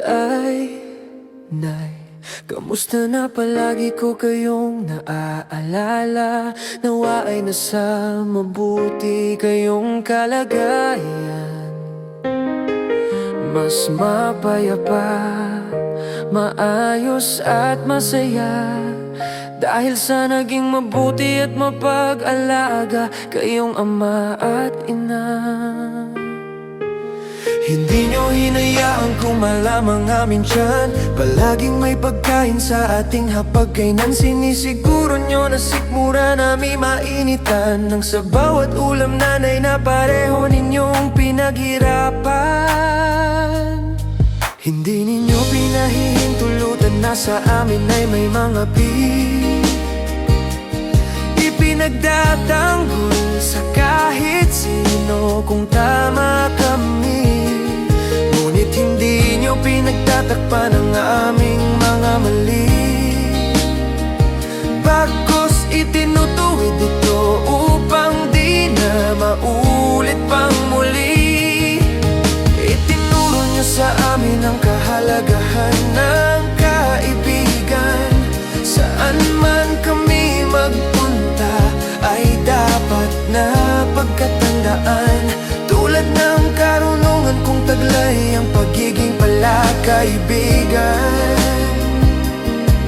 ay Nay, kamusta na palagi ko kayong naaalala? Nawa ay nasa mabuti kayong kalagayan. Mas mapayapa, maayos at masaya dahil sa naging mabuti at mapag-alaga kayong ama at ina. Hindi nyo hinayaan kumalam ang aming tiyan. Palaging may pagkain sa ating hapagkainan. Sinisiguro nyo na sikmura namin mainitan nang sa bawat ulam nanay na pareho ninyong pinaghirapan. Hindi ninyo pinahihintulutan na sa amin ay may mga ipinagdatanggol sa kahit sino kung tama kami. Ngunit hindi nyo pinagtatakpan ang aming mga mali. Bagkus itinutuwid ito upang di na maulit pang muli. Itinuro nyo sa amin ang kahalagahan ng kaibigan. Saan man kami magpunta ay dapat na pagkatandaan. Tulad ng karunungan kung taglay ang pagiging palakaibigan.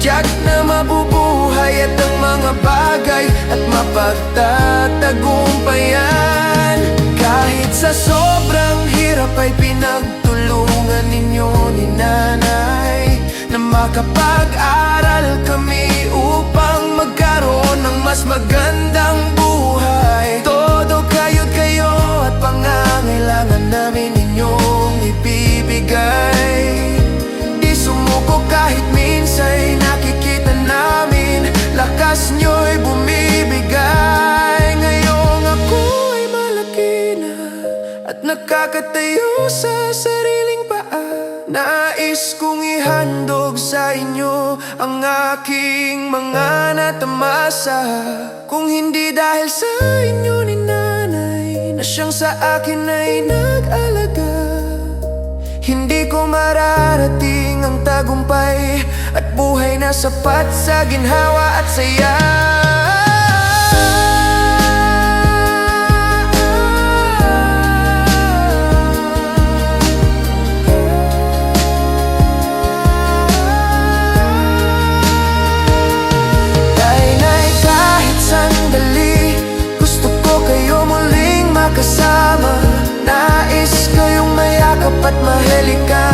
Tiyak na mabubuhay at ang mga bagay at mapagtatagumpayan. Kahit sa sobrang hirap ay pinagtulungan ninyo ni nanay na makapag-aral kami upang magkaroon ng mas magandang buhay. Todo kayo't kayo at pangangailangan namin inyong ibibigay. Di sumuko kahit minsa'y nakikita namin lakas nyo'y bumibigay. Ngayong ako'y malaki na at nakakatayo sa sariling paa, nais kong ihandog sa inyo ang aking mga natamasa. Kung hindi dahil sa inyo ni nanay na siyang sa akin ay nag-alaga, hindi ko mararating ang tagumpay at buhay na sapat sa ginhawa at saya. Kasama, nais kayong mayakap at mahalikan.